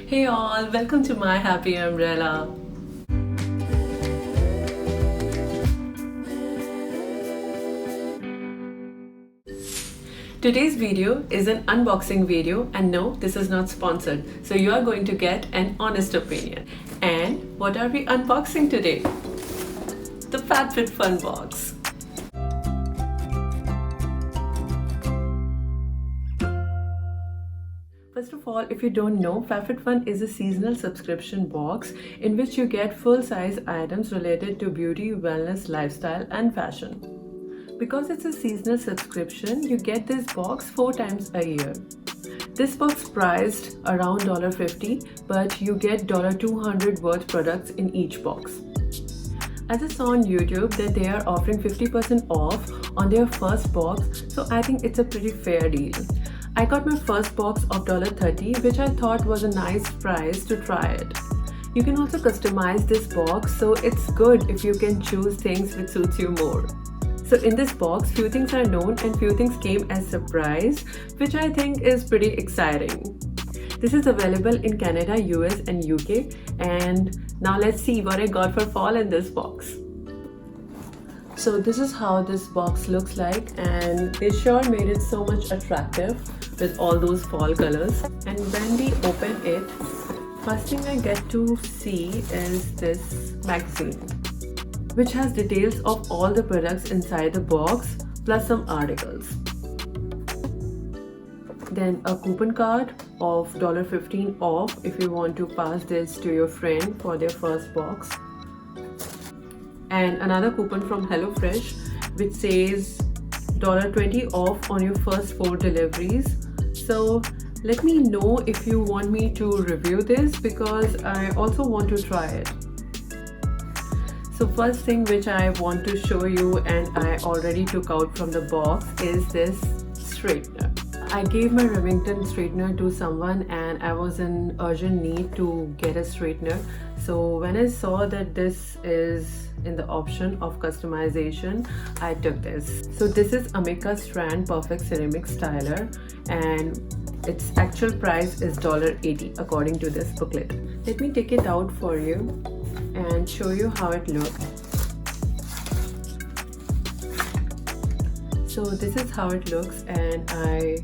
Hey all, welcome to my happy umbrella. Today's video is an unboxing video, and no, this is not sponsored, so you are going to get an honest opinion. And what are we unboxing today? The FabFitFun box. First of all, if you don't know, FabFitFun is a seasonal subscription box in which you get full-size items related to beauty, wellness, lifestyle and fashion. Because it's a seasonal subscription, you get this box 4 times a year. This box priced around $50, but you get $200 worth products in each box. I just saw on YouTube that they are offering 50% off on their first box, so I think it's a pretty fair deal. I got my first box of $30, which I thought was a nice price to try it. You can also customize this box, so it's good if you can choose things which suits you more. So in this box, few things are known and few things came as surprise, which I think is pretty exciting. This is available in Canada, US and UK, and now let's see what I got for fall in this box. So this is how this box looks like, and they sure made it so much attractive with all those fall colors. And when we open it, first thing I get to see is this magazine, which has details of all the products inside the box plus some articles. Then a coupon card of $15 off if you want to pass this to your friend for their first box. And another coupon from HelloFresh which says $20 off on your first 4 deliveries. So let me know if you want me to review this, because I also want to try it. So first thing which I want to show you, and I already took out from the box, is this straightener. I gave my Remington straightener to someone and I was in urgent need to get a straightener. So when I saw that this is in the option of customization, I took this. So this is Amica Strand Perfect Ceramic Styler, and its actual price is $80 according to this booklet. Let me take it out for you and show you how it looks. So this is how it looks, and I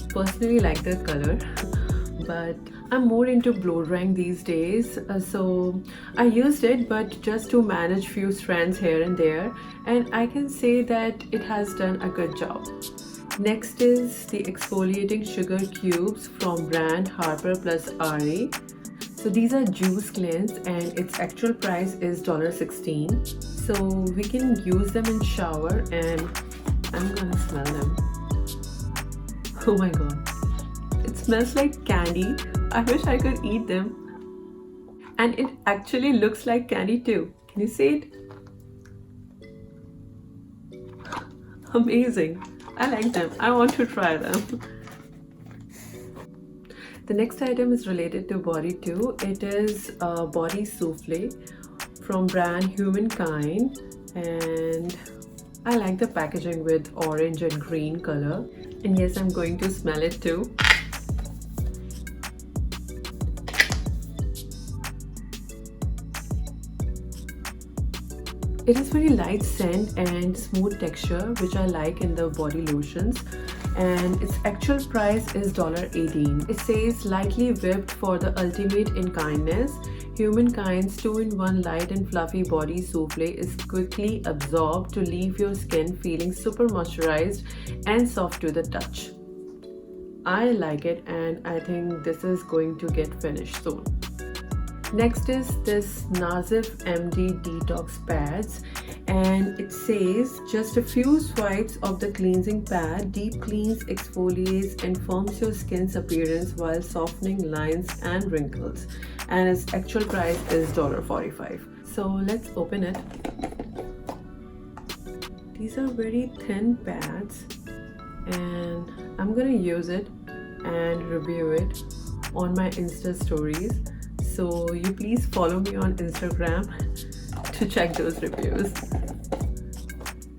personally like the color, but I'm more into blow drying these days, so I used it but just to manage few strands here and there, and I can say that it has done a good job. Next is the exfoliating sugar cubes from brand Harper plus RA. So these are juice cleanse and its actual price is $16. So we can use them in shower, and I'm gonna smell them. Oh my god, it smells like candy. I wish I could eat them. And it actually looks like candy too. Can you see it? Amazing. I like them. I want to try them. The next item is related to body too. It is a body souffle from brand Humankind, and I like the packaging with orange and green color. And yes, I'm going to smell it too. It is very light scent and smooth texture, which I like in the body lotions, and its actual price is $18. It says lightly whipped for the ultimate in kindness. Humankind's 2-in-1 light and fluffy body souffle is quickly absorbed to leave your skin feeling super moisturized and soft to the touch. I like it, and I think this is going to get finished soon. Next is this Nazif MD Detox Pads, and it says just a few swipes of the cleansing pad deep cleans, exfoliates and firms your skin's appearance while softening lines and wrinkles, and its actual price is $45. So let's open it. These are very thin pads, and I'm gonna use it and review it on my Insta stories. So you please follow me on Instagram to check those reviews.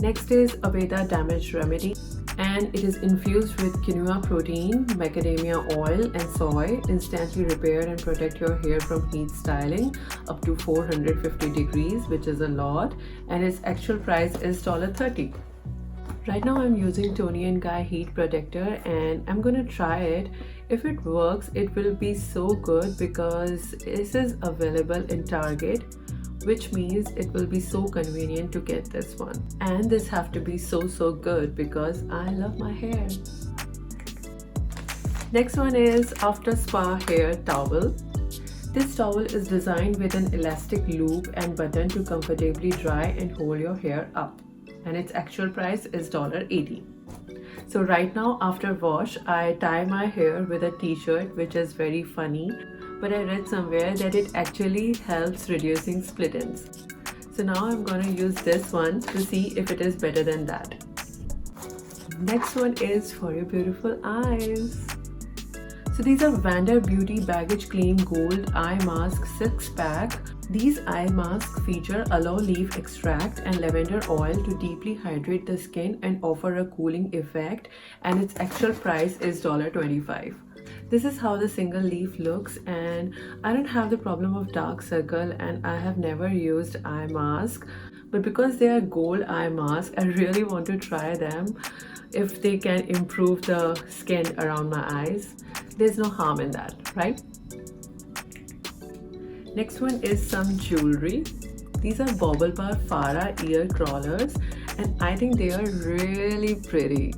Next is Aveda Damage Remedy. and it is infused with quinoa protein, macadamia oil and soy. Instantly repair and protect your hair from heat styling up to 450 degrees, which is a lot, and its actual price is $30. Right now I'm using Tony & Guy heat protector and I'm gonna try it. If it works, it will be so good because this is available in Target, which means it will be so convenient to get this one. And this have to be so good because I love my hair. Next one is After Spa Hair Towel. This towel is designed with an elastic loop and button to comfortably dry and hold your hair up. And its actual price is $80. So right now after wash, I tie my hair with a t-shirt, which is very funny, but I read somewhere that it actually helps reducing split ends. So now I'm gonna use this one to see if it is better than that. Next one is for your beautiful eyes. So these are Vander Beauty Baggage Clean Gold Eye Mask 6-pack. These eye masks feature aloe leaf extract and lavender oil to deeply hydrate the skin and offer a cooling effect, and its actual price is $25. This is how the single leaf looks, and I don't have the problem of dark circle and I have never used eye mask, but because they are gold eye masks, I really want to try them if they can improve the skin around my eyes. There's no harm in that, right? Next one is some jewelry. These are Bauble Bar Farah ear crawlers and I think they are really pretty.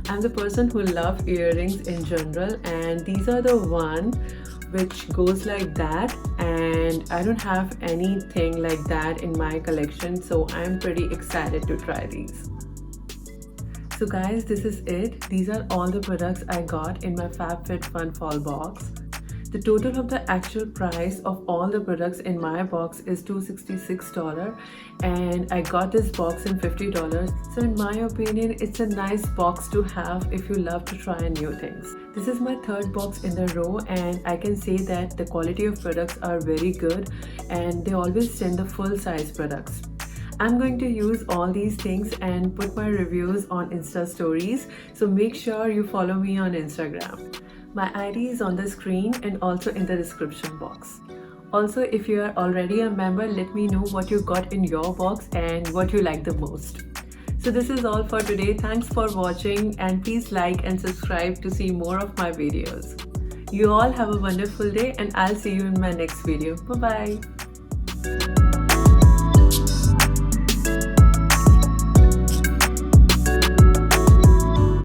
I'm the person who loves earrings in general, and these are the one which goes like that, and I don't have anything like that in my collection, so I'm pretty excited to try these. So guys, this is it. These are all the products I got in my FabFitFun fall box. The total of the actual price of all the products in my box is $266, and I got this box in $50. So in my opinion, it's a nice box to have if you love to try new things. This is my third box in the row, and I can say that the quality of products are very good and they always send the full size products. I'm going to use all these things and put my reviews on Insta stories, so make sure you follow me on Instagram. My ID is on the screen and also in the description box. Also, if you are already a member, let me know what you got in your box and what you like the most. So this is all for today. Thanks for watching, and please like and subscribe to see more of my videos. You all have a wonderful day, and I'll see you in my next video. Bye bye.